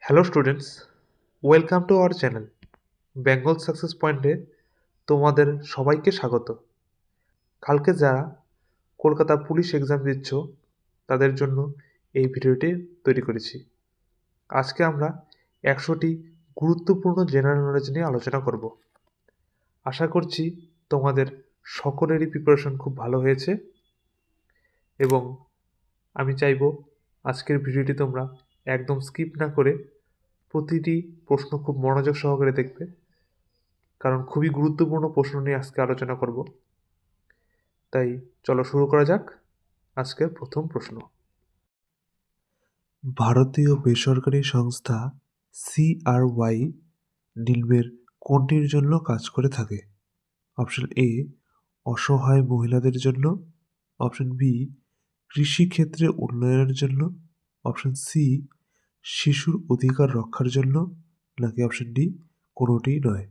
Hello students, welcome to our channel Bengal success পয়েন্টে তোমাদের সবাইকে স্বাগত। কালকে যারা কলকাতা পুলিশ এক্সাম দিচ্ছ তাদের জন্য এই ভিডিওটি তৈরি করেছি। আজকে আমরা 100টি গুরুত্বপূর্ণ জেনারেল নলেজ নিয়ে আলোচনা করব। আশা করছি তোমাদের সকলেরই প্রিপারেশন খুব ভালো হয়েছে এবং আমি চাইব আজকের ভিডিওটি তোমরা একদম স্কিপ না করে প্রতিটি প্রশ্ন খুব মনোযোগ সহকারে দেখবে, কারণ খুবই গুরুত্বপূর্ণ প্রশ্ন নিয়ে আজকে আলোচনা করব। তাই চলো শুরু করা যাক আজকের প্রথম প্রশ্ন। ভারতীয় বেসরকারি সংস্থা সিআরওয়াই নিম্নের কোনটির জন্য কাজ করে থাকে? অপশন এ অসহায় মহিলাদের জন্য, অপশন বি কৃষিক্ষেত্রে উন্নয়নের জন্য, অপশন সি শিশুর অধিকার রক্ষার জন্য, নাকি অপশন ডি কোনোটিই নয়।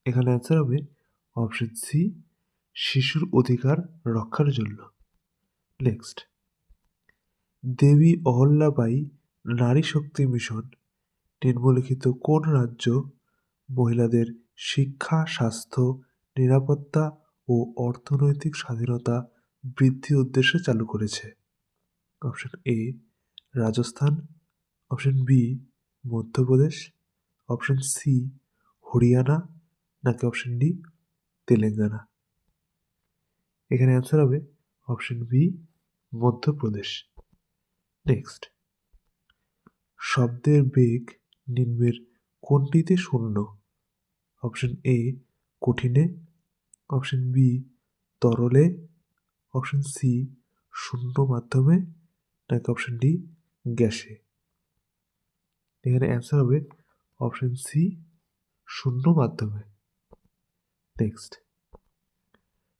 এখানে অ্যান্সার হবে অপশন সি শিশুর অধিকার রক্ষার জন্য। নেক্সট, দেবী অহল্যাবাই নারী শক্তি মিশন নিম্নলিখিত কোন রাজ্য মহিলাদের শিক্ষা, স্বাস্থ্য, নিরাপত্তা ও অর্থনৈতিক স্বাধীনতা বৃদ্ধির উদ্দেশ্যে চালু করেছে? Option A Rajasthan, option B Madhya Pradesh, option C Haryana, নাকি অপশন ডি তেলেঙ্গানা। এখানে অ্যান্সার হবে অপশন বি মধ্যপ্রদেশ। নেক্সট, শব্দের বেগ নিম্নের কোনটিতে শূন্য? অপশন এ কঠিনে, অপশন বি তরলে, অপশন সি শূন্য মাধ্যমে, নাকি অপশন ডি গ্যাসে। এখানে অ্যান্সার হবে অপশন সি শূন্য মাধ্যমে। নেক্সট,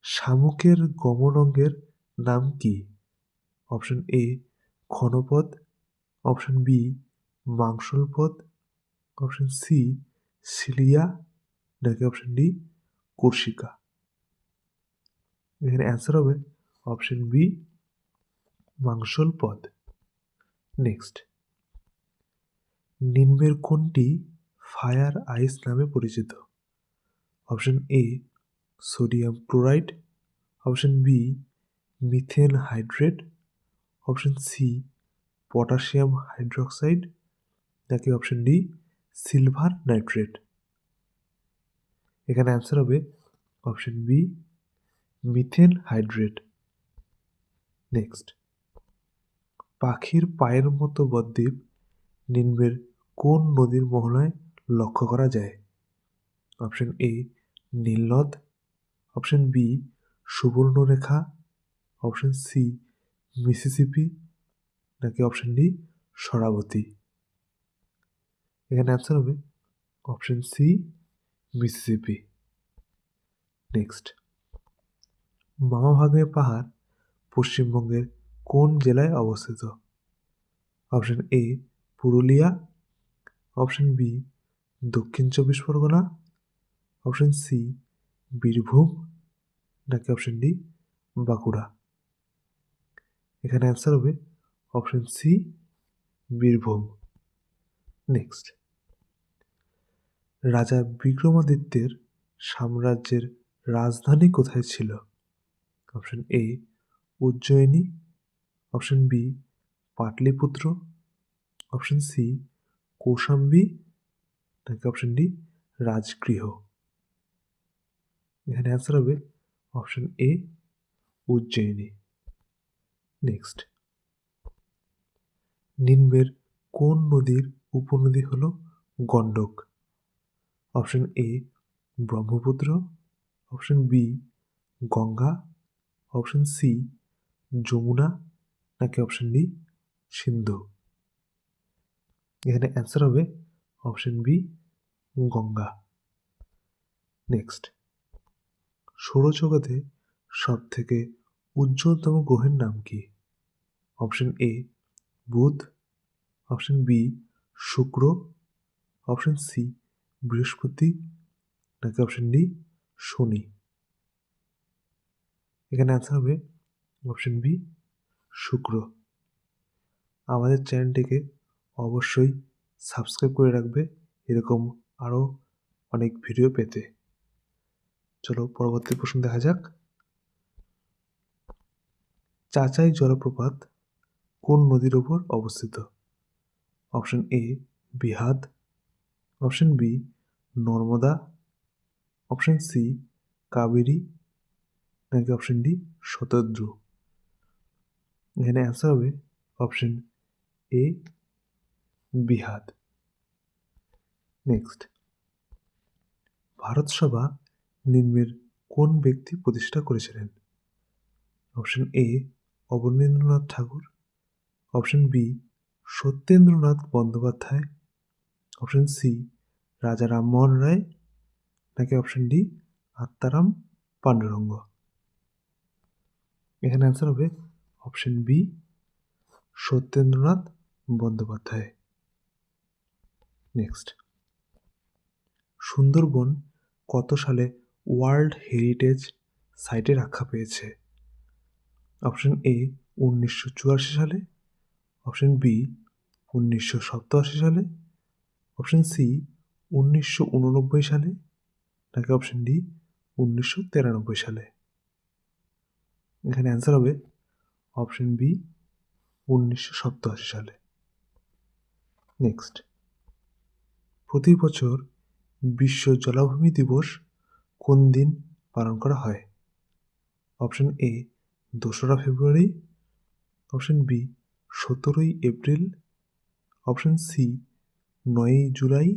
শামুকের গমন অঙ্গের নাম কি? অপশন এ ক্ষণপদ, অপশন বি মাংসলপদ, অপশন সি সিলিয়া, নাকি অপশন ডি কর্ষিকা। এখানে অ্যান্সার হবে অপশন বি মাংসল পদ। নেক্সট, নিম্নের কোনটি ফায়ার আইস নামে পরিচিত? Option A sodium chloride, option B methane hydrate, option C potassium hydroxide, নাকি অপশন ডি সিলভার নাইট্রেট। এখানে অ্যান্সার হবে option B methane hydrate. Next, পাখির পায়ের মতো বদ্বীপ নিম্নের কোন নদীর মোহনায় লক্ষ্য করা যায়? অপশন এ নীলনদ, option B Subarnarekha, option C Mississippi, নাকি অপশন ডি শরাবতী। এখানে অ্যান্সার হবে option C Mississippi. Next, Mamabhagne পাহাড় পশ্চিমবঙ্গের কোন জেলায় অবস্থিত? Option A Purulia, option B Dakshin Chabbish Pargana, option C Birbhum, নাকি অপশন ডি বাঁকুড়া। এখানে অ্যান্সার হবে অপশন সি বীরভূম। নেক্সট, রাজা বিক্রমাদিত্যের সাম্রাজ্যের রাজধানী কোথায় ছিল? Option A Ujjayini, option B Pataliputra, option C Kaushambi, নাকি অপশন ডি রাজগৃহ। এখানে অ্যান্সার হবে অপশন এ উজ্জয়িনী। নেক্সট, নিম্নের কোন নদীর উপনদী হল Gandak? Option A Brahmaputra, option B Ganga, option C Yamuna, নাকি অপশন ডি সিন্ধু। এখানে অ্যান্সার হবে অপশন বি গঙ্গা। নেক্সট, সৌরজগতে সব থেকে উজ্জ্বলতম গ্রহের নাম কি? Option A Budh, option B Shukra, option C Brihaspati, নাকি অপশন ডি শনি। এখানে অ্যান্সার হবে অপশন বি শুক্র। আমাদের চ্যানেলটিকে অবশ্যই সাবস্ক্রাইব করে রাখবে এরকম আরও অনেক ভিডিও পেতে। চলো পরবর্তী প্রশ্ন দেখা যাক। চাচাই জলপ্রপাত কোন নদীর ওপর অবস্থিত? অপশন এ বিহাদ, option B Narmada, option C Kaveri, নাকি অপশন ডি শতদ্রু। এখানে অ্যান্সার হবে অপশন এ বিহাদ। নেক্সট, ভারতসভা নিম্নের কোন ব্যক্তি প্রতিষ্ঠা করেছিলেন? Option A Abanindranath Thakur, option B Satyendranath Bandyopadhyay, option C Raja Rammohan Roy, নাকি অপশন ডি আত্মারাম পাণ্ডুরঙ্গ। এখানে অ্যান্সার হবে option B Satyendranath Bandyopadhyay. Next, Sundarban কত সালে ওয়ার্ল্ড হেরিটেজ সাইটের আখ্যা পেয়েছে? অপশন এ 1984 সালে, অপশন বি 1987 সালে, অপশন সি 1989 সালে, নাকি অপশন ডি 1993 সালে। এখানে অ্যান্সার হবে অপশন বি 1987 সালে। নেক্সট, প্রতি বছর বিশ্ব জলাভূমি দিবস কোন দিন পালন করা হয়? অপশন এ 2রা ফেব্রুয়ারি, অপশন বি 17ই এপ্রিল, অপশন সি 9ই জুলাই,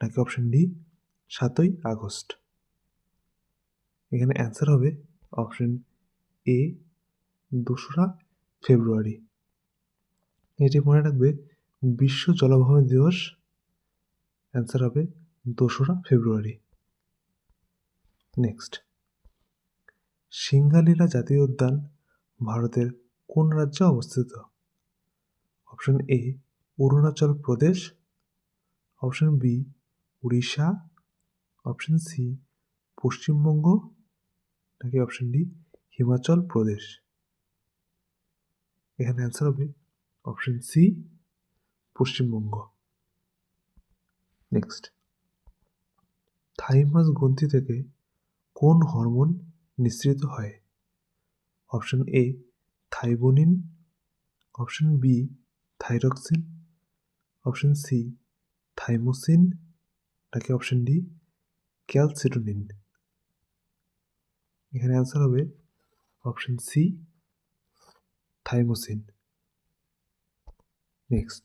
নাকি অপশন ডি 7ই আগস্ট। এখানে অ্যান্সার হবে অপশন এ 2রা ফেব্রুয়ারি। এটি মনে রাখবে বিশ্ব জলাভূমি দিবস অ্যান্সার হবে 2রা ফেব্রুয়ারি। নেক্সট, সিঙ্গালীলা জাতীয় উদ্যান ভারতের কোন রাজ্যে অবস্থিত? Option A Arunachal Pradesh, option B Orissa, option C Paschimbanga, নাকি অপশন ডি হিমাচল প্রদেশ। এখানে অ্যান্সার হবে option C Paschimbanga. Next, thymus গ্রন্থি থেকে কোন হরমোন নিঃসৃত হয়? অপশন এ থাইবোনিন, option B thyroxine, option C thymosin, নাকি অপশন ডি ক্যালসিটোনিন। এখানে অ্যান্সার হবে অপশন সি থাইমোসিন। নেক্সট,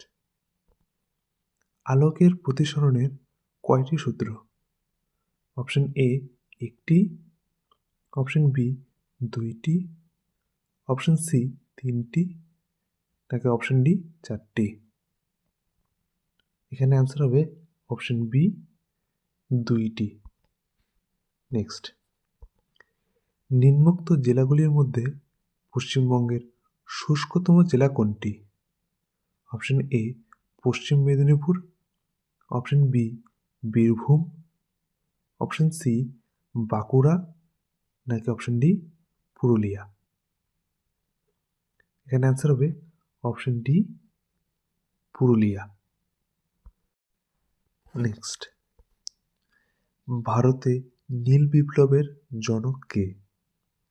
আলোকের প্রতিসরণের কয়টি সূত্র? অপশন এ 1টি, অপশন বি 2টি, অপশন সি 3টি, নাকি অপশন ডি 4টি। এখানে অ্যান্সার হবে অপশন বি 2টি। নেক্সট, নিম্নোক্ত জেলাগুলির মধ্যে পশ্চিমবঙ্গের শুষ্কতম জেলা কোনটি? Option A Paschim Medinipur, option B Birbhum, option C Bankura, নাকি অপশন ডি পুরুলিয়া। এখানে অ্যান্সার হবে অপশন ডি পুরুলিয়া। নেক্সট, ভারতে নীল বিপ্লবের জনক কে?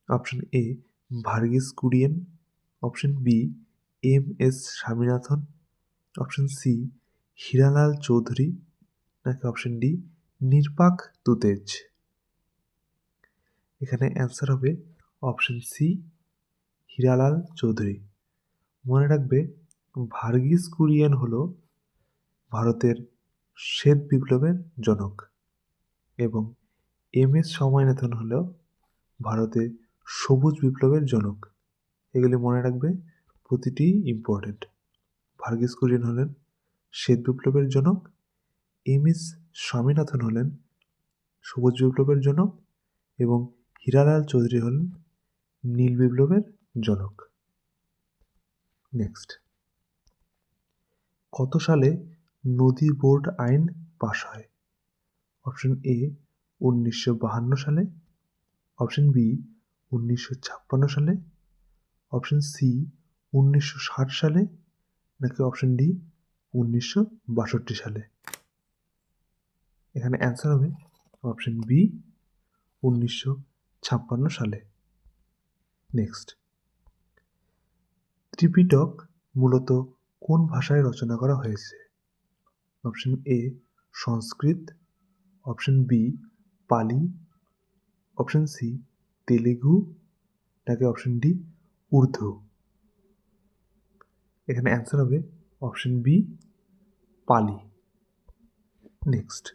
Option A Verghese Kurien, option B MS. Swaminathan, option C Hiralal Chowdhury, নাকি অপশন ডি নির্বাক তুতেজ। এখানে অ্যান্সার হবে অপশন সি হীরালাল চৌধুরী। মনে রাখবে ভার্গিস কুরিয়েন হলো ভারতের শ্বেত বিপ্লবের জনক এবং এম.এস. স্বামীনাথন হল ভারতে সবুজ বিপ্লবের জনক। এগুলি মনে রাখবে, প্রতিটি ইম্পর্টেন্ট। ভার্গিস কুরিয়েন হলেন শ্বেত বিপ্লবের জনক, এম.এস. স্বামীনাথন হলেন সবুজ বিপ্লবের জনক এবং হীরালাল চৌধুরী হলেন নীল বিপ্লবের জনক। নেক্সট, কত সালে নদী বোর্ড আইন পাশ হয়? অপশন এ 1952 সালে, অপশন বি 1956 সালে, অপশন সি 1960 সালে, নাকি অপশন ডি 1962 সালে। এখানে অ্যান্সার হবে অপশন বি 1956 সালে। নেক্সট, ত্রিপিটক মূলত কোন ভাষায় রচনা করা হয়েছে? Option A Sanskrit, option B Pali, option C Telugu, নাকি অপশন ডি উর্দু? এখানে অ্যান্সার হবে option B Pali. Next,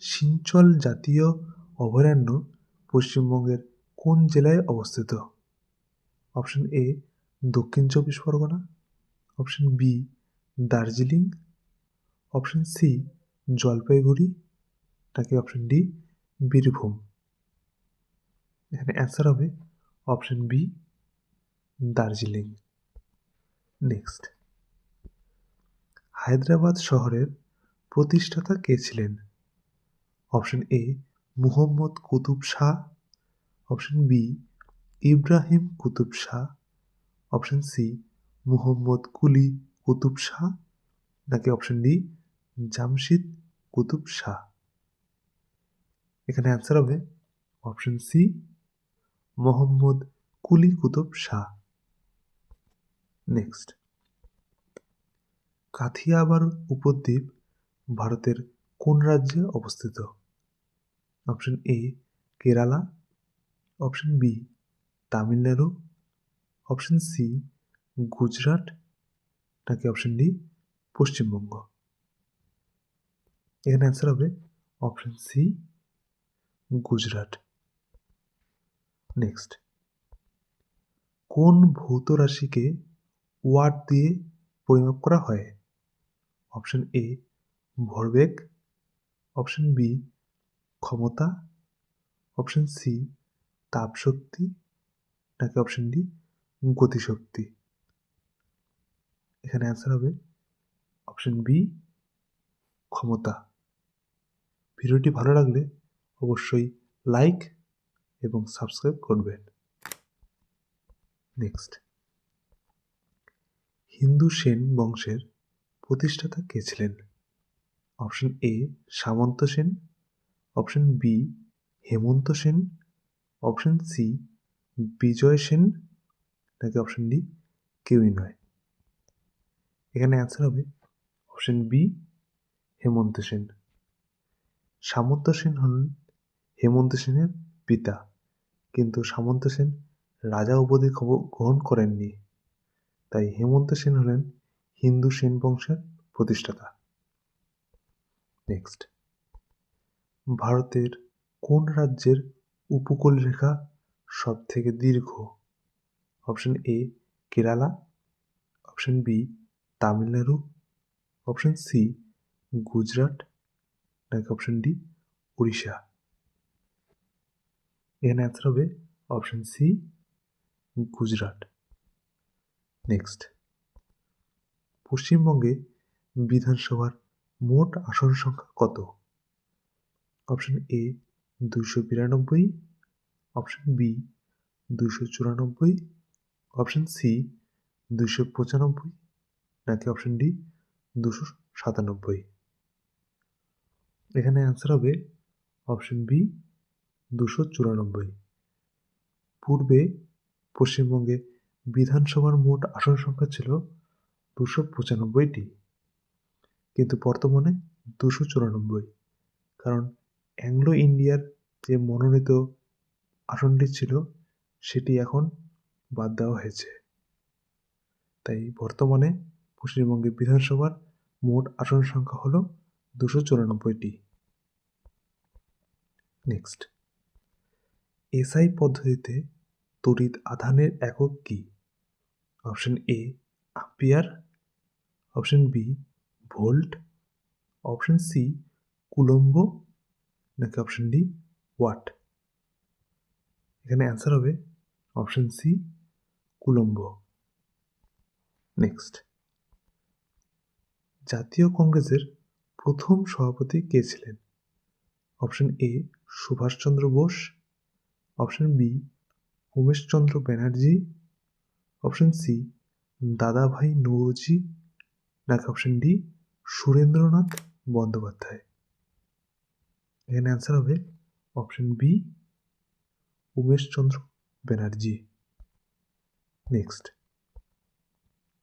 Senchal জাতীয় অভয়ারণ্য পশ্চিমবঙ্গের কোন জেলায় অবস্থিত? Option A Dakshin Chabbish Pargana, option B Darjeeling, option C Jalpaiguri, নাকি অপশন ডি বীরভূম? এখানে অ্যান্সার হবে option B Darjeeling. Next, Hyderabad শহরের প্রতিষ্ঠাতা কে ছিলেন? Option A Muhammad Qutb Shah, option B Ibrahim Qutb Shah, option C Muhammad Quli Qutb Shah, নাকি অপশন ডি জামশিদ কুতুব শাহ? এখানে অ্যান্সার হবে option C Mohammad Quli Qutb Shah. Next, Kathiawar উপদ্বীপ ভারতের কোন রাজ্যে অবস্থিত? Option A Kerala, option B Tamil Nadu, option C Gujarat, নাকি অপশন ডি পশ্চিমবঙ্গ? এখানে অ্যান্সার হবে অপশন সি গুজরাট। নেক্সট, কোন ভৌত রাশিকে ওয়াট দিয়ে পরিমাপ করা হয়? অপশন এ ভরবেগ, অপশন বি ক্ষমতা, অপশন সি তাপশক্তি, নাকি অপশন ডি গতিশক্তি? এখানে অ্যান্সার হবে অপশন বি ক্ষমতা। ভিডিওটি ভালো লাগলে অবশ্যই লাইক এবং সাবস্ক্রাইব করবেন। নেক্সট, হিন্দু সেন বংশের প্রতিষ্ঠাতা কে ছিলেন? Option A Samanta Sen, option B Hemanta Sen, option C Bijay Sen, নাকি অপশন ডি কেউই নয়? এখানে অ্যান্সার হবে অপশন বি হেমন্ত সেন। সামন্ত সেন হলেন হেমন্ত সেনের পিতা, কিন্তু সামন্ত সেন রাজা উপাধি গ্রহণ করেননি, তাই হেমন্ত সেন হলেন হিন্দু সেন বংশের প্রতিষ্ঠাতা। নেক্সট, ভারতের কোন রাজ্যের উপকূলরেখা সব থেকে দীর্ঘ? Option A Kerala, option B Tamil Nadu, option C Gujarat, নাকি অপশন ডি উড়িষ্যা? এখানে অ্যান্সার হবে অপশন সি গুজরাট। নেক্সট, পশ্চিমবঙ্গে বিধানসভার মোট আসন সংখ্যা কত? Option A 292, option B 294, option C 295, নাকি অপশন ডি 297? এখানে অ্যান্সার হবে অপশন বি 294। পূর্বে পশ্চিমবঙ্গে বিধানসভার মোট আসন সংখ্যা ছিল 295টি, কিন্তু বর্তমানে 294, কারণ অ্যাংলো ইন্ডিয়ার যে মনোনীত আসনটি ছিল সেটি এখন বাদ দেওয়া হয়েছে, তাই বর্তমানে পশ্চিমবঙ্গে বিধানসভার মোট আসন সংখ্যা হল 294টি। নেক্সট, এসআই পদ্ধতিতে তড়িৎ আধানের একক কি? Option A ampere, option B volt, option C coulomb, নাকি অপশন ডি ওয়াট? এখানে অ্যান্সার হবে অপশন সি কুলম্ব। নেক্সট, জাতীয় কংগ্রেসের প্রথম সভাপতি কে ছিলেন? Option A Subhas Chandra Bose, option B Umeshchandra Banerjee, option C Dadabhai Naoroji, নাকি অপশন ডি সুরেন্দ্রনাথ বন্দ্যোপাধ্যায়? এখানে অ্যান্সার হবে option B Umeshchandra Banerjee. Next,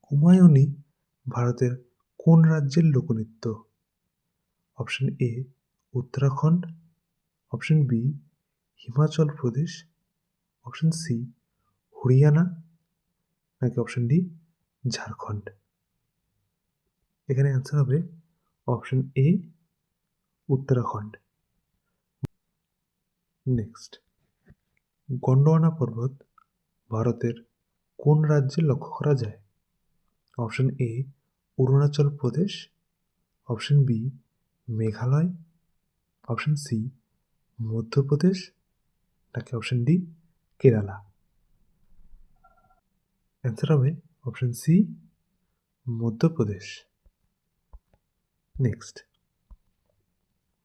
হুমায়ুনি ভারতের কোন রাজ্যের লোকনৃত্য? Option A Uttarakhand, option B Himachal Pradesh, option C Haryana, নাকি অপশন ডি ঝাড়খণ্ড? এখানে অ্যান্সার হবে option A Uttarakhand. Next, Gondwana পর্বত ভারতের কোন রাজ্যে লক্ষ্য করা যায়? Option A Arunachal Pradesh, option B Meghalaya, option C Madhya Pradesh, নাকি অপশন ডি কেরালা? অ্যান্সার হবে অপশন সি মধ্যপ্রদেশ। নেক্সট,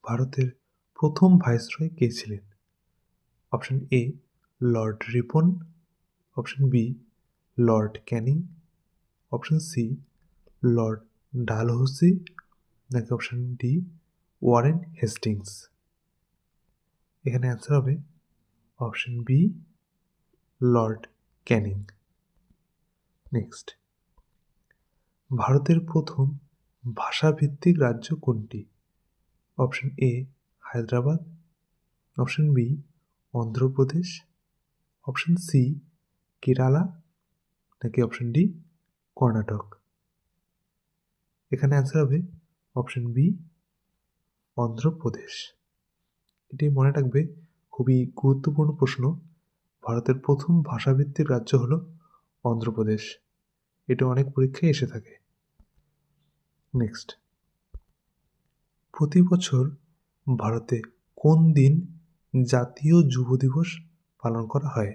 ভারতের প্রথম ভাইসরয় কে ছিলেন? Option A Lord Ripon, option B Lord Canning, option C Lord Dalhousie, নাকি অপশন ডি ওয়ারেন হেস্টিংস? এখানে অ্যান্সার হবে option B Lord Canning. Next, ভারতের প্রথম ভাষাভিত্তিক রাজ্য কোনটি? Option A Hyderabad, option B Andhra Pradesh, option C Kerala, নাকি অপশন ডি কর্ণাটক? এখানে অ্যান্সার হবে অপশন বি অন্ধ্রপ্রদেশ। এটি মনে রাখবে, খুবই গুরুত্বপূর্ণ প্রশ্ন। ভারতের প্রথম ভাষাভিত্তিক রাজ্য হল অন্ধ্রপ্রদেশ। এটা অনেক পরীক্ষায় এসে থাকে। নেক্সট, প্রতি বছর ভারতে কোন দিন জাতীয় যুব দিবস পালন করা হয়?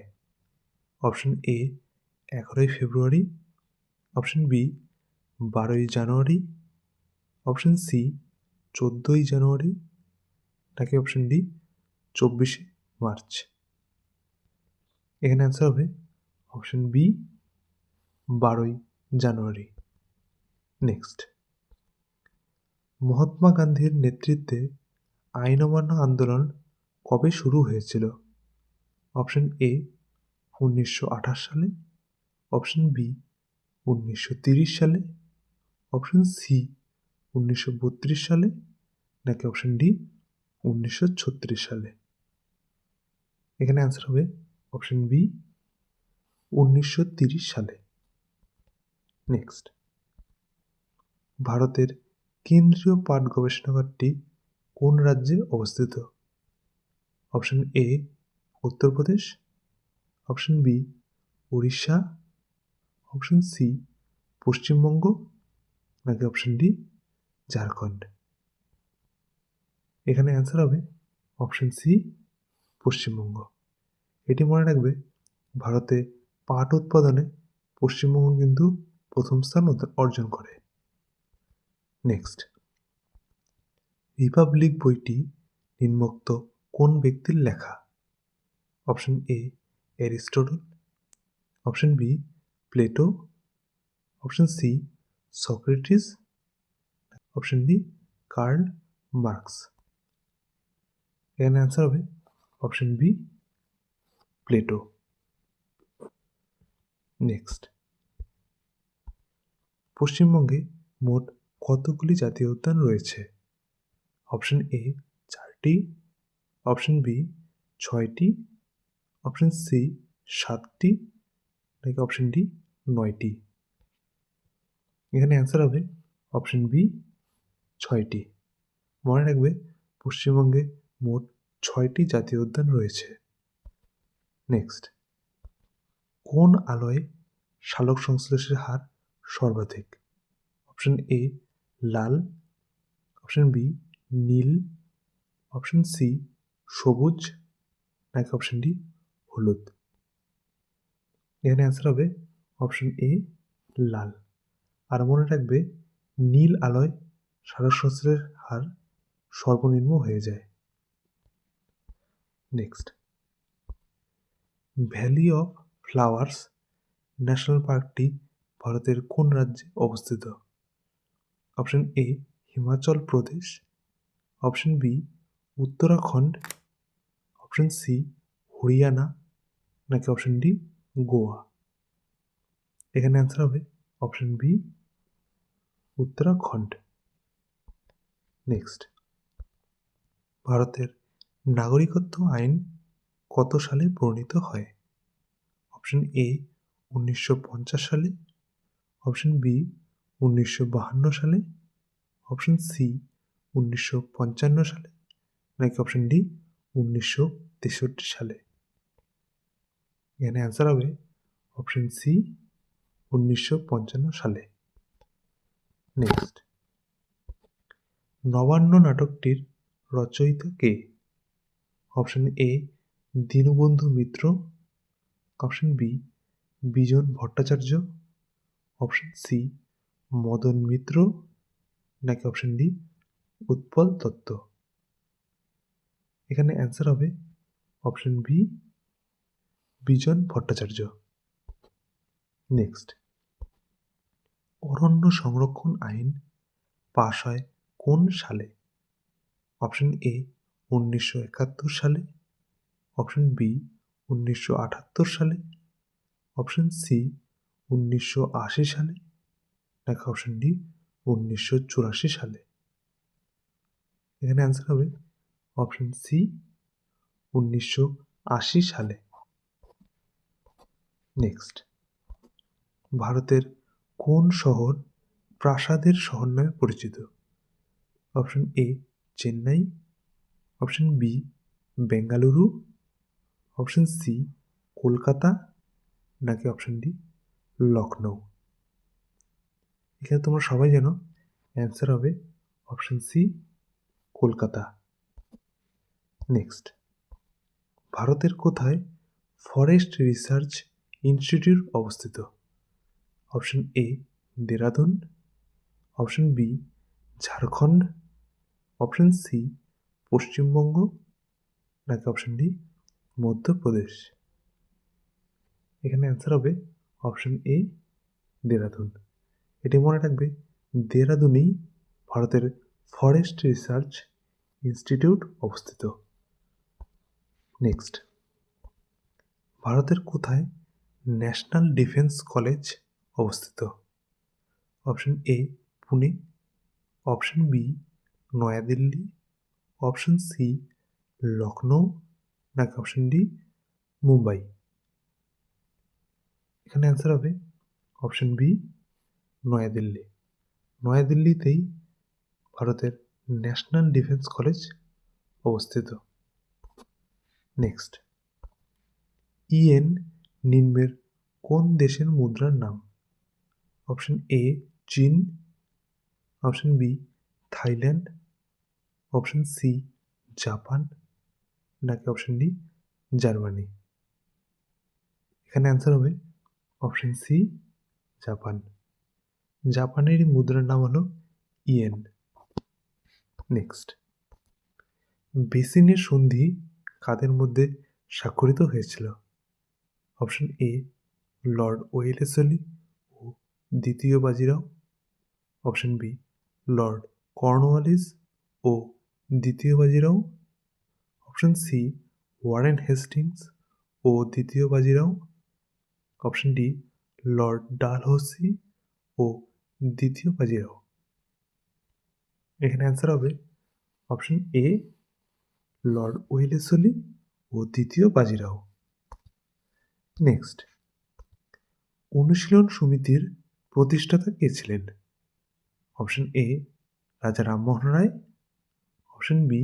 অপশন এ 11ই ফেব্রুয়ারি, অপশন বি 12ই জানুয়ারি, অপশন সি 14ই জানুয়ারি, নাকি অপশন ডি 24শে মার্চ? এখানে অ্যান্সার হবে অপশন বি 12ই জানুয়ারি। নেক্সট, মহাত্মা গান্ধীর নেতৃত্বে আইন অমান্য আন্দোলন কবে শুরু হয়েছিল? অপশন এ 1928 সালে, অপশন বি 1930 সালে, অপশন সি 1932 সালে, নাকি অপশন ডি 1936 সালে? এখানে অ্যান্সার হবে অপশন বি 1930 সালে। নেক্সট, ভারতের কেন্দ্রীয় পাট গবেষণাগারটি কোন রাজ্যে অবস্থিত? Option A Uttar Pradesh, option B Orissa, option C Paschimbanga, নাকি অপশন ডি ঝাড়খণ্ড? এখানে অ্যান্সার হবে অপশন সি পশ্চিমবঙ্গ। এটি মনে রাখবে, ভারতে পাট উৎপাদনে পশ্চিমবঙ্গ কিন্তু প্রথম স্থান অর্জন করে। নেক্সট, রিপাবলিক বইটি নিম্নোক্ত কোন ব্যক্তির লেখা? Option A Aristotle, option B Plato, option C Socrates, option D Karl Marx? এখানে অ্যান্সার হবে অপশন বি প্লেটো। নেক্সট, পশ্চিমবঙ্গে মোট কতগুলি জাতীয় উদ্যান রয়েছে? অপশন এ 4টি, অপশন বি 6টি, অপশন সি 7টি, নাকি অপশন ডি 9টি? এখানে অ্যান্সার হবে অপশন বি 6টি। মনে রাখবে, পশ্চিমবঙ্গে মোট 6টি জাতীয় উদ্যান রয়েছে। নেক্সট, কোন আলোয় সালোক সংশ্লেষের হার সর্বাধিক? অপশন এ লাল, অপশন বি নীল, অপশন সি সবুজ, নাকি অপশন ডি হলুদ? এখানে অ্যান্সার হবে অপশন এ লাল। আর মনে রাখবে, নীল আলোয় সালোক সংশ্লেষের হার সর্বনিম্ন হয়ে যায়। Next, valley of flowers national পার্কটি ভারতের কোন রাজ্যে অবস্থিত? Option A Himachal Pradesh, option B Uttarakhand, option C Haryana, নাকি অপশন ডি গোয়া। এখানে অ্যান্সার হবে অপশন বি উত্তরাখণ্ড। নেক্সট, ভারতের নাগরিকত্ব আইন কত সালে প্রণীত হয়? অপশন এ 1950 সালে, অপশন বি 1952 সালে, অপশন সি 1955 সালে, নাকি অপশন ডি 1963 সালে। এখানে অ্যান্সার হবে অপশন সি 1955 সালে। নেক্সট, নবান্ন নাটকটির রচয়িতা কে? Option A Dinabandhu Mitra, option B Bijan Bhattacharya, option C Madan Mitra, নাকি অপশন ডি উৎপল দত্ত। এখানে অ্যান্সার হবে option B Bijan Bhattacharya. Next, অরণ্য সংরক্ষণ আইন পাশ হয় কোন সালে? অপশন এ 1971 সালে, অপশন বি 1978 সালে, অপশন সি 1980 সালে, নাকি অপশন ডি 1984 সালে। এখানে অ্যান্সার হবে অপশন সি 1980 সালে। নেক্সট, ভারতের কোন শহর প্রাসাদের শহর নামে পরিচিত? Option A Chennai, option B Bengaluru, option C Kolkata, নাকি অপশন ডি লখনৌ। এখানে তোমরা সবাই জানো অ্যান্সার হবে অপশন সি কলকাতা। নেক্সট, ভারতের কোথায় ফরেস্ট রিসার্চ ইনস্টিটিউট অবস্থিত? Option A Dehradun, option B Jharkhand, option C Paschimbanga, নাকি অপশন ডি মধ্যপ্রদেশ। এখানে অ্যান্সার হবে অপশন এ দেরাদুন। এটি মনে রাখবে, দেরাদুনেই ভারতের ফরেস্ট রিসার্চ ইনস্টিটিউট অবস্থিত। নেক্সট, ভারতের কোথায় ন্যাশনাল ডিফেন্স কলেজ অবস্থিত? Option A Pune, option B Nayadilli, option C Lucknow, নাকি অপশন ডি মুম্বাই। এখানে অ্যান্সার হবে অপশন বি নয়াদিল্লি। নয়াদিল্লিতেই ভারতের ন্যাশনাল ডিফেন্স কলেজ অবস্থিত। নেক্সট, ইয়েন নিম্নের কোন দেশের মুদ্রার নাম? অপশন এ চীন, option B Thailand, option C Japan, নাকি অপশন ডি জার্মানি। এখানে অ্যান্সার হবে অপশন সি জাপান। জাপানের মুদ্রার নাম হলো ইয়েন। নেক্সট, বেসিনের সন্ধি কাদের মধ্যে স্বাক্ষরিত হয়েছিল? অপশন এ লর্ড ওয়েলেসলি ও দ্বিতীয় Bajirao, option B lord Cornwallis ও দ্বিতীয় Bajirao, option C Warren Hastings ও দ্বিতীয় Bajirao, option D lord Dalhousie ও দ্বিতীয় বাজিরাও। এখানে অ্যান্সার হবে অপশন এ লর্ড ওয়েলেসলি ও দ্বিতীয় বাজিরাও। নেক্সট, অনুশীলন সমিতির প্রতিষ্ঠাতা কে ছিলেন? Option A Raja Rammohan Roy, option B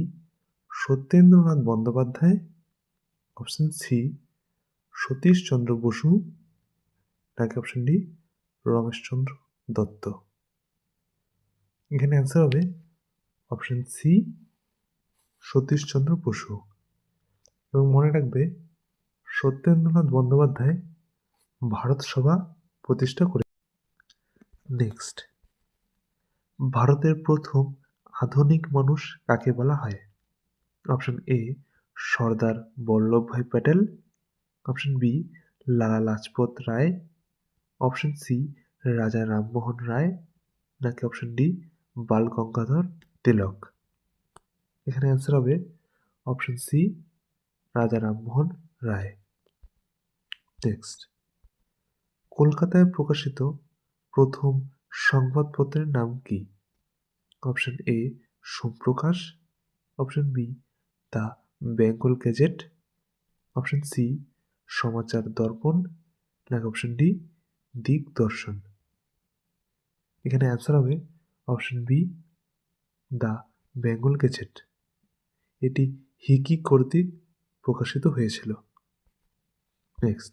Satyendranath Bandyopadhyay, option C Satishchandra Basu, নাকি অপশন ডি রমেশচন্দ্র দত্ত। এখানে অ্যান্সার হবে অপশন সি সতীশচন্দ্র বসু। এবং মনে রাখবে, সত্যেন্দ্রনাথ বন্দ্যোপাধ্যায় ভারত সভা প্রতিষ্ঠা করে। নেক্সট, ভারতের প্রথম আধুনিক মানুষ কাকে বলা হয়? Option A Sardar Vallabhbhai Patel, option B Lala Lajpat Rai, option C Raja Rammohan Roy, নাকি অপশন ডি বাল গঙ্গাধর তিলক। এখানে অ্যান্সার হবে অপশন সি, রাজা রামমোহন রায়। নেক্সট, কলকাতায় প্রকাশিত প্রথম সংবাদপত্রের নাম কি? Option A Somprakash, option B the Bengal Gazette, option C Samachar Darpan, নাকি অপশন ডি দিগদর্শন। এখানে অ্যান্সার হবে option B the Bengal Gazette. এটি হিকি কর্তৃক প্রকাশিত হয়েছিল। নেক্সট,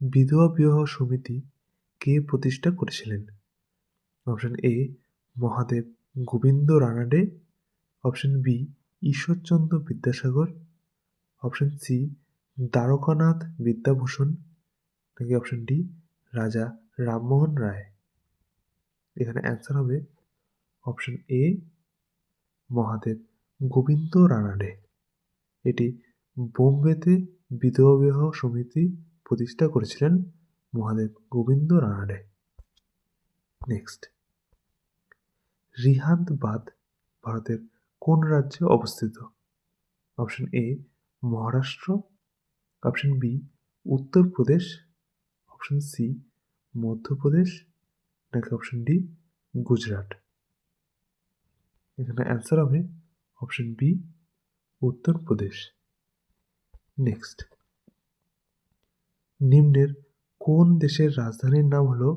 বিধবা বিবাহ সমিতি কে প্রতিষ্ঠা করেছিলেন? Option A Mahadev Govind Ranade, option B Ishwarchandra Vidyasagar, option C Dwarkanath Vidyabhushan, নাকি অপশন ডি রাজা রামমোহন রায়। এখানে অ্যান্সার হবে অপশন এ মহাদেব গোবিন্দ রানাডে। এটি বোম্বেতে বিধবা বিবাহ সমিতি প্রতিষ্ঠা করেছিলেন মহাদেব গোবিন্দ রানাডে। নেক্সট, রিহান্দ বাঁধ ভারতের কোন রাজ্যে অবস্থিত? Option A Maharashtra, option B Uttar Pradesh, option C Madhya Pradesh, নাকি অপশন ডি গুজরাট। এখানে অ্যান্সার হবে অপশন বি উত্তরপ্রদেশ। নেক্সট, নিম্নের কোন দেশের রাজধানীর নাম হলো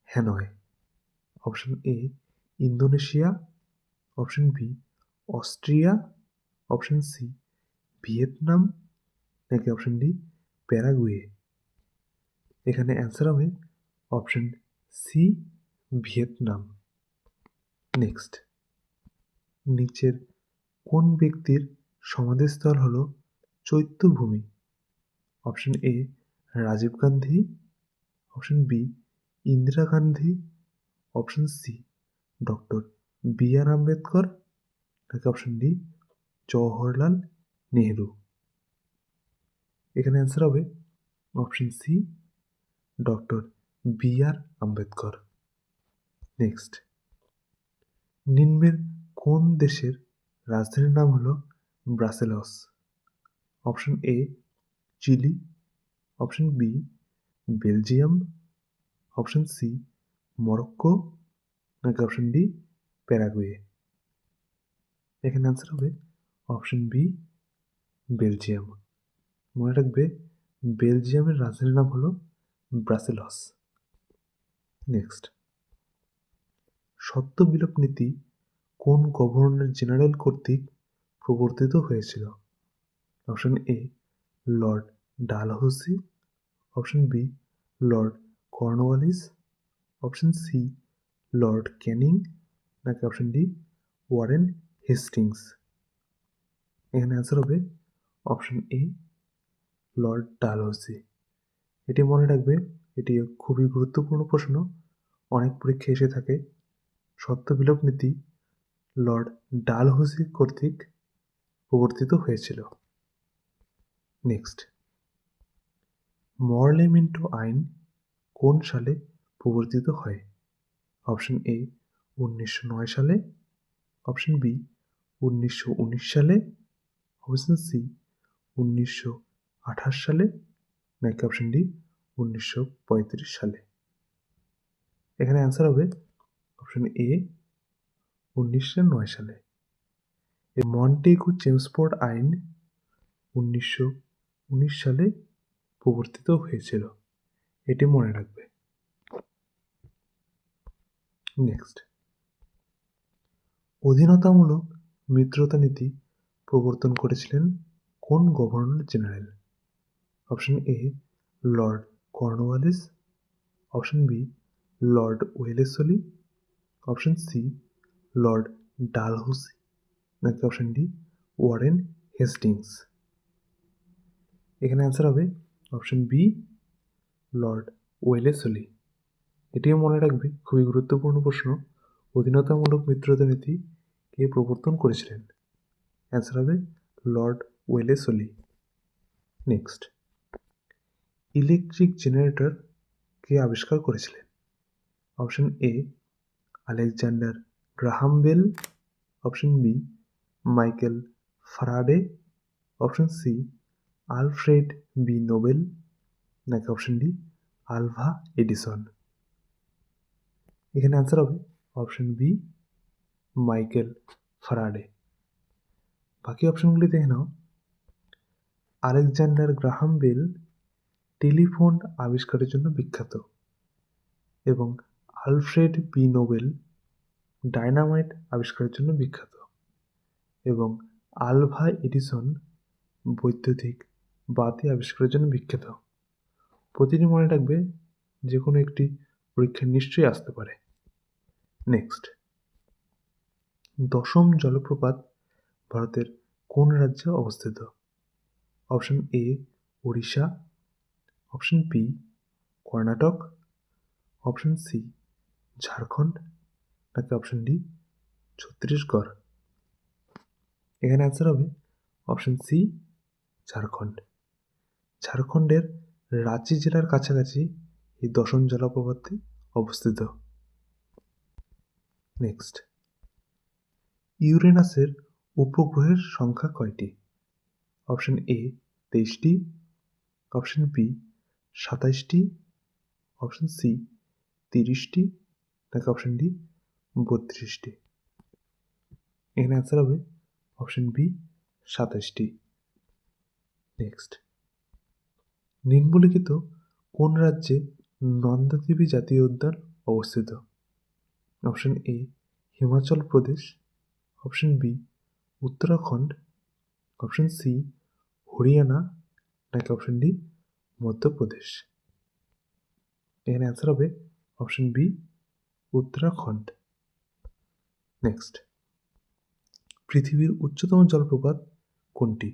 Hanoi? Option A Indonesia, option B Austria, option C Vietnam, নাকি অপশন ডি প্যারাগুয়ে। এখানে অ্যান্সার হবে অপশন সি ভিয়েতনাম। নেক্সট, নিচের কোন ব্যক্তির সমাধিস্থল হল Chaityabhoomi? Option A Rajiv Gandhi, option B Indira Gandhi, option C doctor B R Ambedkar, নাকি অপশন ডি জওহরলাল নেহেরু। এখানে অ্যান্সার হবে option C doctor B R Ambedkar. Next, নিম্নের কোন দেশের রাজধানীর নাম হলো Brussels? Option A chilli, option B Belgium, option C Morocco, নাকি অপশন ডি প্যারাগুয়ে। এখানে অ্যান্সার হবে অপশন বি বেলজিয়াম। মনে রাখবে বেলজিয়ামের রাজধানীর নাম হলো ব্রাসেলস। নেক্সট, সত্য বিলোপ নীতি কোন গভর্নর জেনারেল কর্তৃক প্রবর্তিত হয়েছিল? Option A lord Dalhousie, option B lord Cornwallis, option C lord Canning, নাকি অপশন ডি ওয়ারেন হেস্টিংস। এখানে অ্যান্সার হবে অপশন এ লর্ড ডালহৌসি। এটি মনে রাখবে, এটি খুবই গুরুত্বপূর্ণ প্রশ্ন, অনেক পরীক্ষায় এসে থাকে। সত্য বিলোপ নীতি লর্ড ডালহৌসি কর্তৃক প্রবর্তিত হয়েছিল। নেক্সট, মরলে মিন্টো আইন কোন সালে প্রবর্তিত হয়? অপশন এ 1909 সালে, অপশন বি 1919 সালে, অপশন সি 1928 সালে, নাকি অপশন ডি 1935 সালে। এখানে অ্যান্সার হবে অপশন এ 1909 সালে। এই মন্টেগু চেমসফোর্ড আইন 1919 সালে প্রবর্তিত হয়েছিল, এটি মনে রাখবে। নেক্সট, অধীনতামূলক মিত্রতা নীতি প্রবর্তন করেছিলেন কোন governor general? Option A lord Cornwallis, option B lord Wellesley, option C Lord Dalhousie, নাকি অপশন ডি ওয়ারেন হেস্টিংস। এখানে অ্যান্সার হবে অপশন বি লর্ড ওয়েলেসলি। এটিও মনে রাখবে, খুবই গুরুত্বপূর্ণ প্রশ্ন, অধীনতামূলক মিত্রতা নীতি কে প্রবর্তন করেছিলেন? অ্যান্সার হবে Lord Wellesley. Next, electric generator কে আবিষ্কার করেছিলেন? Option A Alexander Graham Bell, option B Michael Faraday, option C Alfred B Nobel, নাকি অপশন ডি আলভা এডিসন। এখানে অ্যান্সার হবে অপশন বি মাইকেল ফ্যারাডে। বাকি অপশনগুলি দেখে নাও। আলেকজান্ডার গ্রাহাম বেল টেলিফোন আবিষ্কারের জন্য বিখ্যাত এবং আলফ্রেড বি নোবেল ডায়নামাইট আবিষ্কারের জন্য বিখ্যাত এবং আলভা এডিসন বৈদ্যুতিক বাতি আবিষ্কারের জন্য বিখ্যাত। প্রতিটি মনে রাখবে, যে কোনো একটি পরীক্ষা নিশ্চয়ই আসতে পারে। নেক্সট, দশম জলপ্রপাত ভারতের কোন রাজ্যে অবস্থিত? Option A Odisha, option B Karnataka, option C Jharkhand, নাকি অপশন ডি ছত্তিশগড়। এখানে অ্যান্সার হবে অপশন সি ঝাড়খণ্ড। ঝাড়খণ্ডের রাঁচি জেলার কাছাকাছি এই দশম জলপ্রপাতটি অবস্থিত। নেক্সট, ইউরেনাসের উপগ্রহের সংখ্যা কয়টি? অপশন এ 23টি, অপশন বি 27টি, অপশন সি 30টি, নাকি অপশন ডি 32টি। এখানে অ্যান্সার হবে অপশন বি 27টি। নেক্সট, নিম্নলিখিত কোন রাজ্যে নন্দাদেবী জাতীয় উদ্যান অবস্থিত? Option A Himachal Pradesh, option B Uttarakhand, option C Haryana, নাকি অপশন ডি মধ্যপ্রদেশ। এখানে অ্যান্সার হবে অপশন বি উত্তরাখণ্ড। নেক্সট, পৃথিবীর উচ্চতম জলপ্রপাত কোনটি?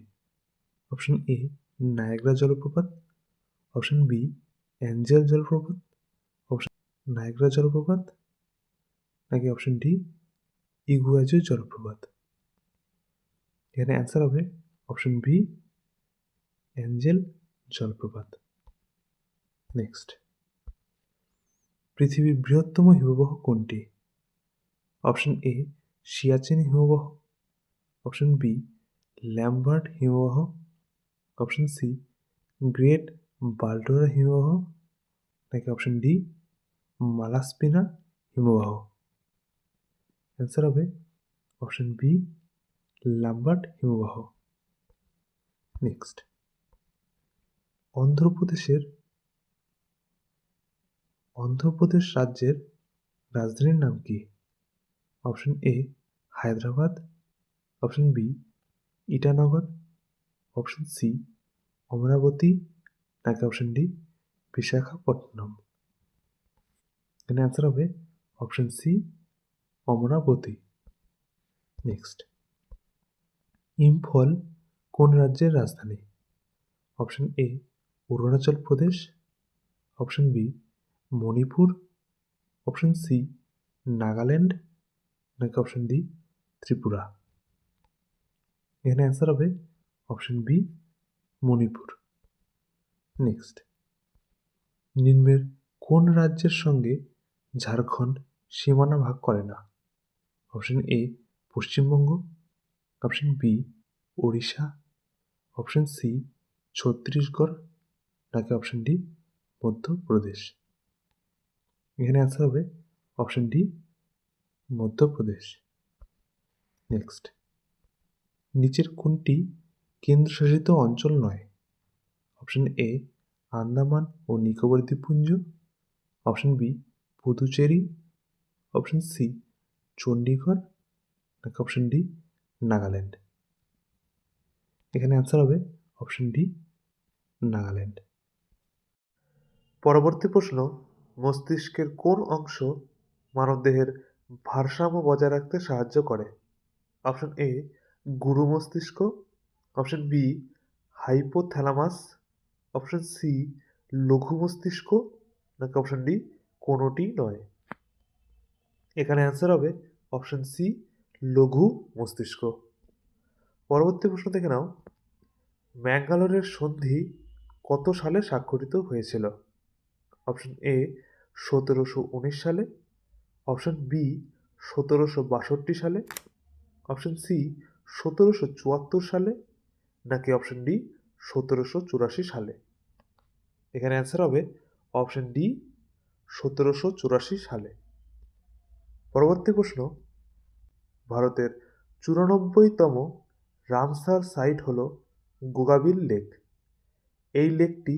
অপশন এ নায়াগ্রা জলপ্রপাত, অপশন বি অ্যাঞ্জেল জলপ্রপাত, অপশন নায়াগ্রা জলপ্রপাত, নাকি অপশন ডি ইগুয়াজু জলপ্রপাত। এখানে অ্যান্সার হবে অপশন বি অ্যাঞ্জেল জলপ্রপাত। নেক্সট, পৃথিবীর বৃহত্তম হিমবাহ কোনটি? অপশন এ সিয়াচেন হিমবাহ, অপশন বি ল্যাম্বার্ট হিমবাহ, অপশন সি গ্রেট বাল্টোরা হিমবাহ, নাকি অপশন ডি মালাস্পিনা হিমবাহ। অ্যান্সার হবে অপশন বি ল্যাম্বার্ট হিমবাহ। নেক্সট, অন্ধ্রপ্রদেশ রাজ্যের রাজধানীর নাম কি? Option A Hyderabad, option B Itanagar, option C Amaravati, নাকি অপশন ডি বিশাখাপট্টনম। এখানে অ্যান্সার হবে option C Amaravati. Next, Imphal কোন রাজ্যের রাজধানী? Option A Arunachal Pradesh, option B Manipur, option C Nagaland, নাকি অপশন ডি ত্রিপুরা। এখানে অ্যান্সার হবে অপশন বি মণিপুর। নেক্সট, নিম্নের কোন রাজ্যের সঙ্গে ঝাড়খণ্ড সীমানা ভাগ করে না? Option A Paschimbanga, option B Odisha, option C Chhattisgarh, নাকি অপশন ডি মধ্যপ্রদেশ। এখানে অ্যান্সার হবে অপশন ডি মধ্যপ্রদেশ। নেক্সট, নিচের কোনটি কেন্দ্রশাসিত অঞ্চল নয়? অপশন এ আন্দামান ও নিকোবর দ্বীপপুঞ্জ, option B Puducherry, option C Chandigarh, নাকি অপশন ডি নাগাল্যান্ড। এখানে অ্যান্সার হবে অপশন ডি নাগাল্যান্ড। পরবর্তী প্রশ্ন, মস্তিষ্কের কোন অংশ মানবদেহের ভারসাম্য বজায় রাখতে সাহায্য করে? অপশন এ গুরু মস্তিষ্ক, option B hypothalamus, option C লঘু মস্তিষ্ক, নাকি অপশন ডি কোনোটি নয়। এখানে অ্যান্সার হবে অপশন সি লঘু মস্তিষ্ক। পরবর্তী প্রশ্ন দেখে নাও, ম্যাঙ্গালোরের সন্ধি কত সালে স্বাক্ষরিত হয়েছিল? অপশন এ 1719 সালে, অপশন বি 1762 সালে, অপশন সি 1774 সালে, নাকি অপশন ডি 1784 সালে? এখানে অ্যান্সার হবে অপশন ডি 1784 সালে। পরবর্তী প্রশ্ন, ভারতের 94তম রামসার সাইট হল গোগাবিল লেক। এই লেকটি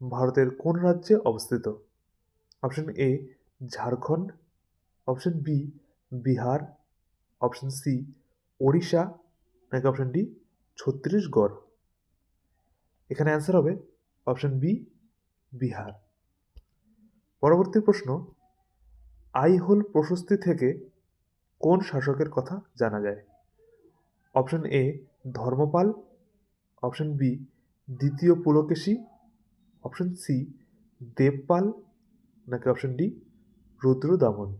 ভারতের কোন রাজ্যে অবস্থিত? Option A Jharkhand, option B Bihar, option C Odisha, নাকি অপশন ডি ছত্তিশগড়? এখানে অ্যান্সার হবে অপশন বি বিহার। পরবর্তী প্রশ্ন, আইহোল প্রশস্তি থেকে কোন শাসকের কথা জানা যায়? Option A Dharmapala, option B দ্বিতীয় পুলকেশী, অপশন সি দেবপাল, নাকি অপশন ডি রুদ্রদামন?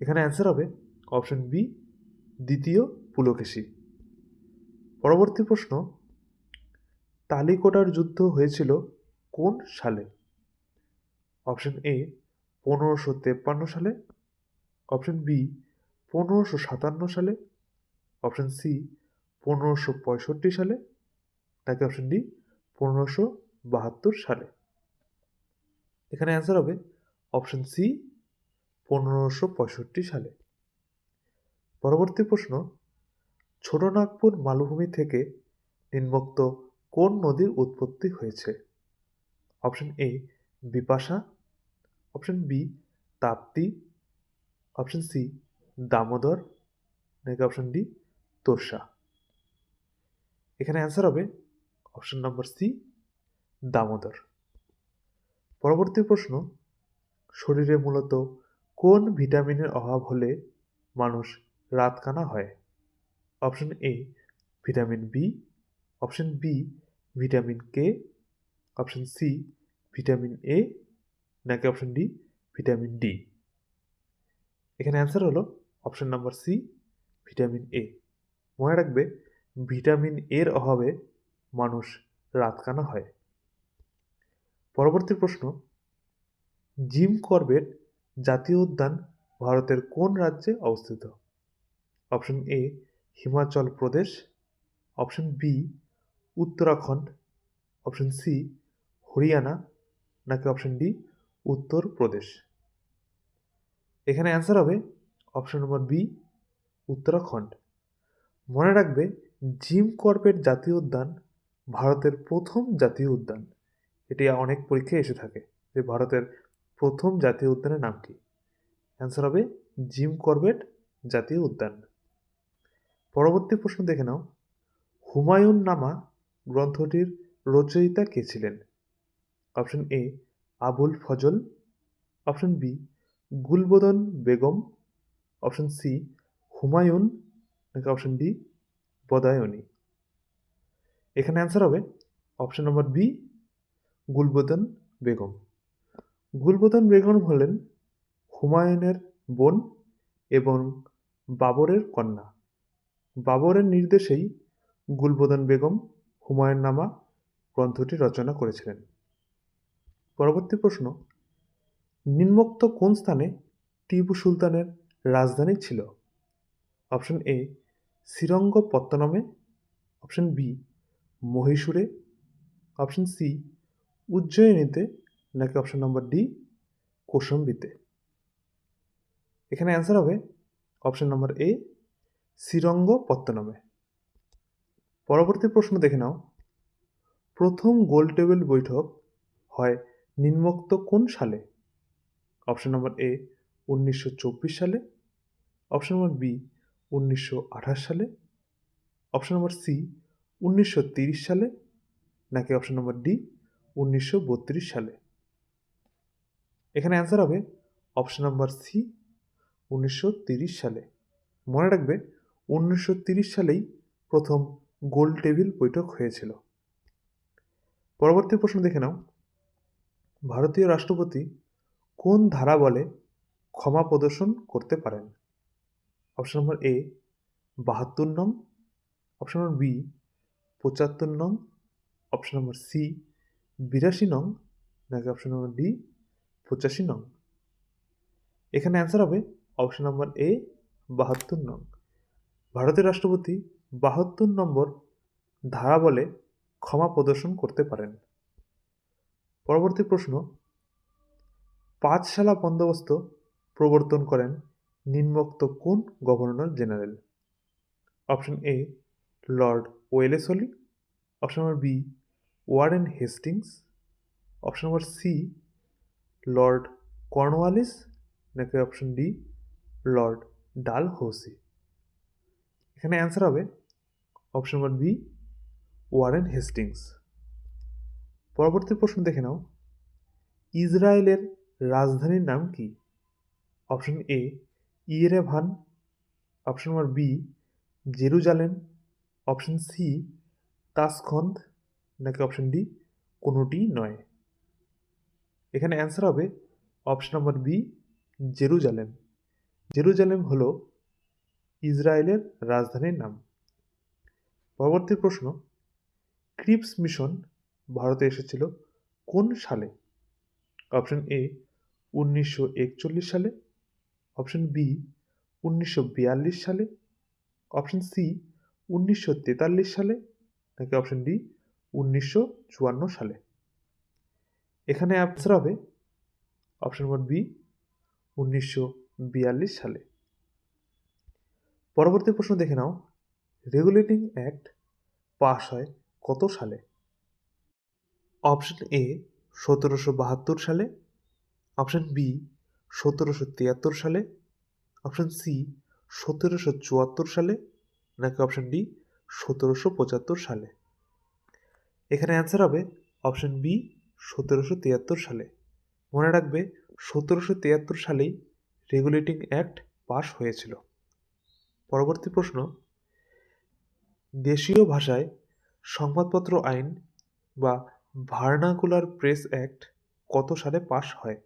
এখানে অ্যান্সার হবে অপশন বি দ্বিতীয় পুলকেশী। পরবর্তী প্রশ্ন, তালিকোটার যুদ্ধ হয়েছিল কোন সালে? অপশন এ 1553 সালে, অপশন বি 1557 সালে, অপশন সি 1565 সালে, নাকি অপশন ডি 1572 সালে? এখানে অ্যান্সার হবে অপশন সি 1565 সালে। পরবর্তী প্রশ্ন, ছোটনাগপুর মালভূমি থেকে নিম্নোক্ত কোন নদীর উৎপত্তি হয়েছে? Option A Bipasha, option B Tapti, option C Damodar, নাকি অপশন ডি তোর্ষা? এখানে অ্যান্সার হবে অপশন নম্বর সি দামোদর। পরবর্তী প্রশ্ন, শরীরে মূলত কোন ভিটামিনের অভাব হলে মানুষ রাতকানা হয়? Option A vitamin B, option B vitamin K, option C vitamin A, নাকি অপশন ডি ভিটামিন ডি? এখানে অ্যান্সার হলো option number C vitamin A. মনে রাখবে ভিটামিন এর অভাবে মানুষ রাতকানা হয়। পরবর্তী প্রশ্ন, জিম করবেট জাতীয় উদ্যান ভারতের কোন রাজ্যে অবস্থিত? Option A Himachal Pradesh, option B Uttarakhand, option C Haryana, নাকি অপশন ডি উত্তর প্রদেশ? এখানে অ্যান্সার হবে অপশন নম্বর বি উত্তরাখণ্ড। মনে রাখবে জিম করবেট জাতীয় উদ্যান ভারতের প্রথম জাতীয় উদ্যান। এটি অনেক পরীক্ষায় এসে থাকে যে ভারতের প্রথম জাতীয় উদ্যানের নাম কি? অ্যান্সার হবে জিম করবেট জাতীয় উদ্যান। পরবর্তী প্রশ্ন দেখে নাও, হুমায়ুন নামা গ্রন্থটির রচয়িতা কে ছিলেন? Option A Abul Fazl, option B Gulbadan Begum, option C Humayun, নাকি অপশন ডি বদায়নী? এখানে অ্যান্সার হবে option number B Gulbadan Begum. Gulbadan Begum হলেন হুমায়ুনের বোন এবং বাবরের কন্যা। বাবরের নির্দেশেই গুলবদন বেগম হুমায়ুন নামা গ্রন্থটি রচনা করেছিলেন। পরবর্তী প্রশ্ন, নিম্নোক্ত কোন স্থানে টিপু সুলতানের রাজধানী ছিল? অপশন এ শ্রীরঙ্গপত্তনমে, অপশন বি মহীশূরে, অপশন সি উজ্জয়িনীতে, নাকি অপশন নম্বর ডি কৌশম্বিতে? এখানে অ্যান্সার হবে অপশন নম্বর এ শ্রীরঙ্গপত্তনমে। পরবর্তী প্রশ্ন দেখে নাও, প্রথম গোল টেবিল বৈঠক হয় নিম্নোক্ত কোন সালে? অপশন নম্বর এ 1924 সালে, অপশন নম্বর বি 1928 সালে, অপশন নম্বর সি 1930 সালে, নাকি অপশন নম্বর ডি 1932 সালে? এখানে অ্যান্সার হবে অপশন নম্বর সি 1930 সালে। মনে রাখবে 1930 সালেই প্রথম গোল টেবিল বৈঠক হয়েছিল। পরবর্তী প্রশ্ন দেখে নাও, ভারতীয় রাষ্ট্রপতি কোন ধারা বলে ক্ষমা প্রদর্শন করতে পারেন? অপশন নম্বর এ 72 নং, অপশন নম্বর বি 75 নং, অপশন নম্বর সি 82 নং, নাকি অপশন নম্বর ডি 85 নং? এখানে অ্যান্সার হবে অপশন নাম্বার এ 72 নং। ভারতের রাষ্ট্রপতি 72 নম্বর ধারা বলে ক্ষমা প্রদর্শন করতে পারেন। পরবর্তী প্রশ্ন, পাঁচশালা বন্দোবস্ত প্রবর্তন করেন নিম্নোক্ত কোন governor general? Option A lord Wellesley, option number B Warren Hastings, option number C lord Cornwallis, নাকি অপশন ডি লর্ড ডালহৌসি? এখানে অ্যান্সার হবে option number B Warren Hastings. পরবর্তী প্রশ্ন দেখে নাও, ইসরায়েলের রাজধানীর নাম কি? Option A Yerevan, option number B Jerusalem, option C Tashkent, নাকি অপশন ডি কোনোটি নয়? এখানে অ্যান্সার হবে option number B Jerusalem. Jerusalem হলো ইসরায়েলের রাজধানীর নাম। পরবর্তী প্রশ্ন, ক্রিপস মিশন ভারতে এসেছিল কোন সালে? অপশন এ 1941 সালে, অপশন বি 1942 সালে, অপশন সি 1943 সালে, নাকি অপশন ডি 1954 সালে? এখানে অ্যান্সার হবে অপশন নম্বর বি 1942 সালে। পরবর্তী প্রশ্ন দেখে নাও, রেগুলেটিং অ্যাক্ট পাস হয় কত সালে? অপশন এ 1772 সালে, অপশন বি 1773 সালে, অপশন সি 1774 সালে, নাকি অপশন ডি 1775 সালে? এখানে অ্যান্সার হবে অপশন বি 1773 সালে। মনে রাখবে 1773 সালেই রেগুলেটিং অ্যাক্ট পাস হয়েছিল। পরবর্তী প্রশ্ন, দেশীয় ভাষায় সংবাদপত্র আইন বা ভার্নাকুলার প্রেস অ্যাক্ট কত সালে পাস হয়?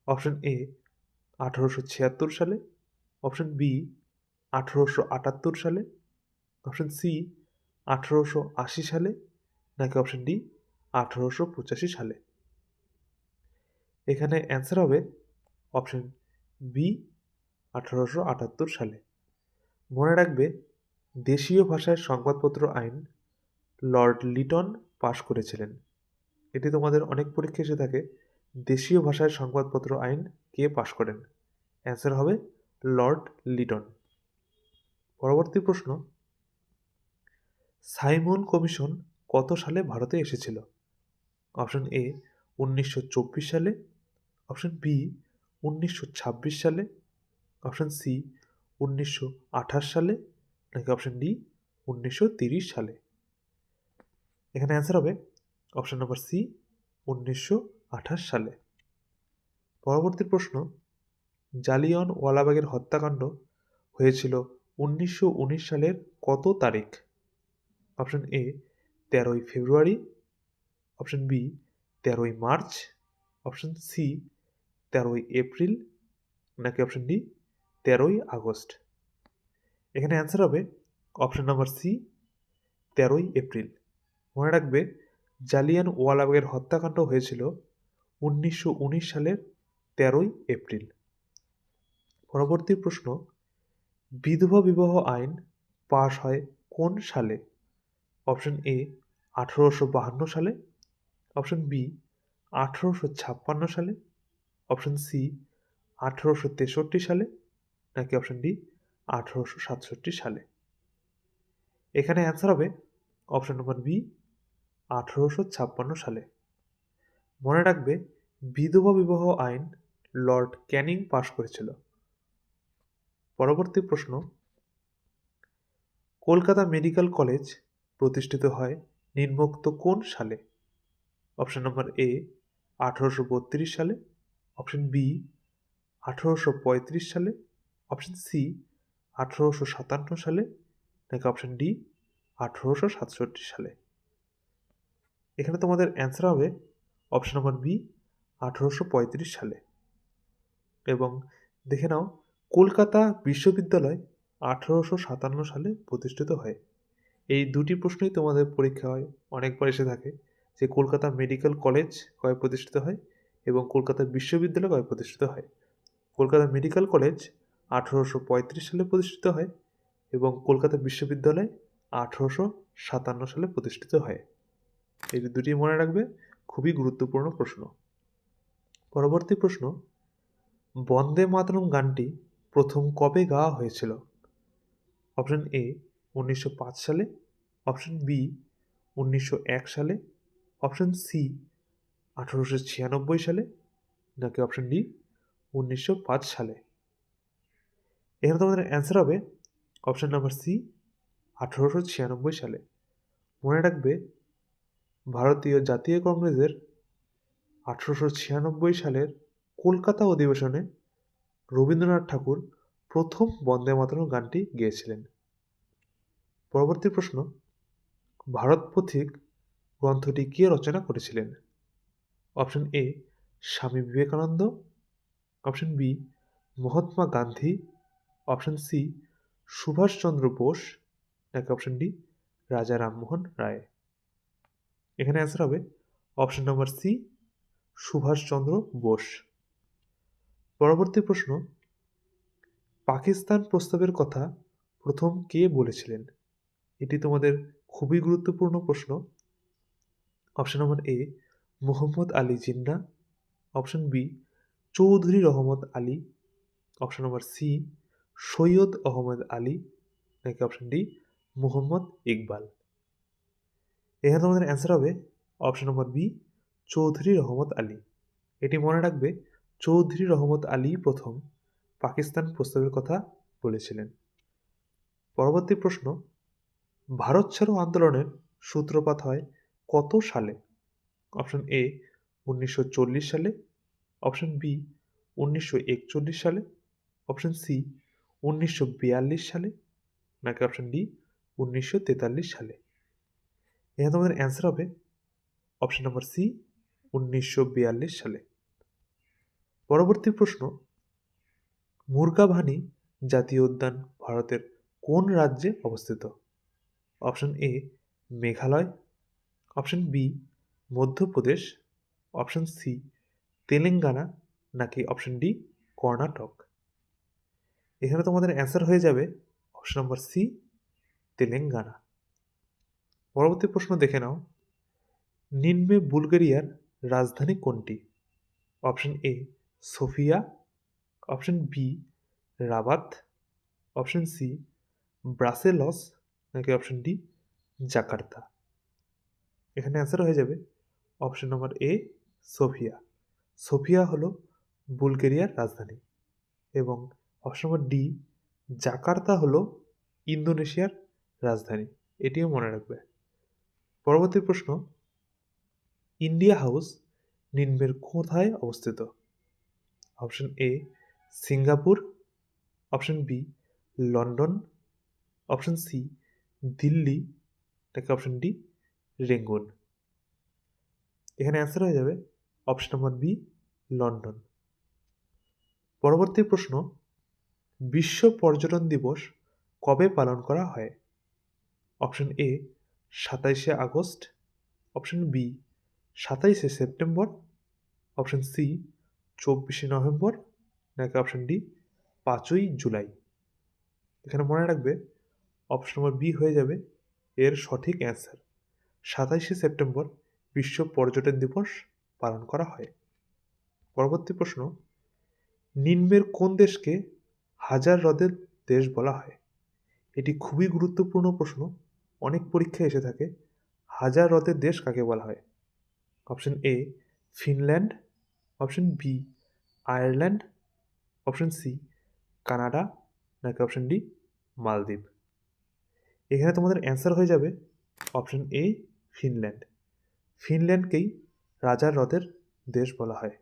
অপশন এ 1876 সালে, অপশন বি 1878 সালে, অপশন সি 1880 সালে, নাকি অপশন ডি 1885 সালে? এখানে অ্যান্সার হবে অপশন বি 1878 সালে। মনে রাখবে দেশীয় ভাষায় সংবাদপত্র আইন লর্ড লিটন পাশ করেছিলেন। এটি তোমাদের অনেক পরীক্ষা এসে থাকে, দেশীয় ভাষায় সংবাদপত্র আইন কে পাশ করেন? অ্যান্সার হবে লর্ড লিটন। পরবর্তী প্রশ্ন, সাইমন কমিশন কত সালে ভারতে এসেছিল? অপশন এ 1924 সালে, অপশন বি 1926 সালে, অপশন সি 1928 সালে, নাকি অপশন ডি 1930 সালে? এখানে অ্যান্সার হবে অপশন নম্বর সি 1928 সালে। পরবর্তী প্রশ্ন, জালিয়ান ওয়ালাবাগের হত্যাকাণ্ড হয়েছিল 1919 সালের কত তারিখ? অপশন এ 13ই ফেব্রুয়ারি, অপশন বি 13ই মার্চ, অপশন সি 13ই এপ্রিল, নাকি অপশন ডি 13ই আগস্ট? এখানে অ্যান্সার হবে অপশন নাম্বার সি 13ই এপ্রিল। মনে রাখবে জালিয়ান ওয়ালাবাগের হত্যাকাণ্ড হয়েছিল 1919 সালের 13ই এপ্রিল। পরবর্তী প্রশ্ন, বিধবা বিবাহ আইন পাশ হয় কোন সালে? অপশন এ 1852 সালে, অপশন বি 1856 সালে, অপশন সি 1863 সালে, নাকি অপশন ডি 1867 সালে? এখানে অ্যান্সার হবে অপশন নম্বর বি 1856 সালে। মনে রাখবে বিধবা বিবাহ আইন লর্ড ক্যানিং পাশ করেছিল। পরবর্তী প্রশ্ন, কলকাতা মেডিকেল কলেজ প্রতিষ্ঠিত হয় নিম্নোক্ত কোন সালে? অপশন নম্বর এ 1832 সালে, অপশন বি 1835 সালে, অপশন সি 1857 সালে, নাকি অপশন ডি 1867 সালে? এখানে তোমাদের অ্যান্সার হবে অপশন নম্বর বি 1835 সালে। এবং দেখে নাও কলকাতা বিশ্ববিদ্যালয় 1857 সালে প্রতিষ্ঠিত হয়। এই দুটি প্রশ্নই তোমাদের পরীক্ষায় অনেকবার এসে থাকে, যে কলকাতা মেডিকেল কলেজ কবে প্রতিষ্ঠিত হয় এবং কলকাতা বিশ্ববিদ্যালয় কবে প্রতিষ্ঠিত হয়। কলকাতা মেডিকেল কলেজ 1835 সালে প্রতিষ্ঠিত হয় এবং কলকাতা বিশ্ববিদ্যালয় 1857 সালে প্রতিষ্ঠিত হয়। এই দুটি মনে রাখবে, খুবই গুরুত্বপূর্ণ প্রশ্ন। পরবর্তী প্রশ্ন, বন্দে মাতরম গানটি প্রথম কবে গাওয়া হয়েছিল? অপশন এ 1905 সালে, অপশন বি 1901 সালে, অপশন সি 1896 সালে, নাকি অপশন ডি 1905 সালে। এখানে তোমাদের অ্যান্সার হবে অপশন নাম্বার সি 1896 সালে। মনে রাখবে, ভারতীয় জাতীয় কংগ্রেসের 1896 সালের কলকাতা অধিবেশনে রবীন্দ্রনাথ ঠাকুর প্রথম বন্দে মাতরম গানটি গেয়েছিলেন। পরবর্তী প্রশ্ন, ভারত পথিক গ্রন্থটি কে রচনা করেছিলেন? Option A Swami Vivekananda, option B Mahatma Gandhi, option C Subhashchandra Bose, নাকি অপশন ডি রাজা রামমোহন রায়। এখানে অ্যান্সার হবে option number C Subhashchandra Bose. পরবর্তী প্রশ্ন, পাকিস্তান প্রস্তাবের কথা প্রথম কে বলেছিলেন? এটি তোমাদের খুবই গুরুত্বপূর্ণ প্রশ্ন। Option number A Muhammad Ali Jinnah, option B Chaudhry Rahmat Ali, option number C Syed Ahmad Ali, নাকি অপশন ডি মুহম্মদ ইকবাল। এখানে তোমাদের অ্যান্সার হবে option number B Chaudhry Rahmat Ali. এটি মনে রাখবে, চৌধুরী রহমত আলী প্রথম পাকিস্তান প্রস্তাবের কথা বলেছিলেন। পরবর্তী প্রশ্ন, ভারত ছাড়ো আন্দোলনের সূত্রপাত হয় কত সালে? অপশন এ 1940 সালে, অপশন বি 1941 সালে, অপশন সি 1942 সালে, নাকি অপশন ডি 1943 সালে। এখানে তোমাদের অ্যান্সার হবে অপশন নম্বর সি 1942 সালে। পরবর্তী প্রশ্ন, মুরগাভানি জাতীয় উদ্যান ভারতের কোন রাজ্যে অবস্থিত? Option A Meghalaya, option B Madhya Pradesh, option C Telangana, নাকি অপশন ডি কর্ণাটক। এখানে তোমাদের অ্যান্সার হয়ে যাবে অপশন নম্বর সি তেলেঙ্গানা। পরবর্তী প্রশ্ন দেখে নাও, নিম্নে বুলগেরিয়ার রাজধানী কোনটি? Option A Sofia, option B Rabat, option C Brussels, নাকি অপশন ডি জাকার্তা। এখানে অ্যান্সার হয়ে যাবে option number A Sofia. Sofia হলো বুলগেরিয়ার রাজধানী এবং অপশন নম্বর ডি জাকার্তা হলো ইন্দোনেশিয়ার রাজধানী। এটিও মনে রাখবে। পরবর্তী প্রশ্ন, ইন্ডিয়া হাউস নিম্নের কোথায় অবস্থিত? Option A Singapore, option B London, option C Delhi, নাকি অপশন ডি রেঙ্গুন। এখানে অ্যান্সার হয়ে যাবে অপশন নম্বর বি লন্ডন। পরবর্তী প্রশ্ন, বিশ্ব পর্যটন দিবস কবে পালন করা হয়? অপশন এ 27শে আগস্ট, অপশন বি 27শে সেপ্টেম্বর, অপশন সি 24শে নভেম্বর, নাকি অপশন ডি 5ই জুলাই। এখানে মনে রাখবে অপশন নম্বর বি হয়ে যাবে এর সঠিক অ্যান্সার। 27শে সেপ্টেম্বর বিশ্ব পর্যটন দিবস পালন করা হয়। পরবর্তী প্রশ্ন, নিম্নের কোন দেশকে হাজার হ্রদের দেশ বলা হয়? এটি খুবই গুরুত্বপূর্ণ প্রশ্ন, অনেক পরীক্ষায় এসে থাকে। হাজার হ্রদের দেশ কাকে বলা হয়? Option A Finland, option B Ireland, option C Canada, নাকি অপশন ডি মালদ্বীপ। এখানে তোমাদের অ্যান্সার হয়ে যাবে অপশন এ ফিনল্যান্ড। ফিনল্যান্ডকেই রাজার হ্রদের দেশ বলা হয়।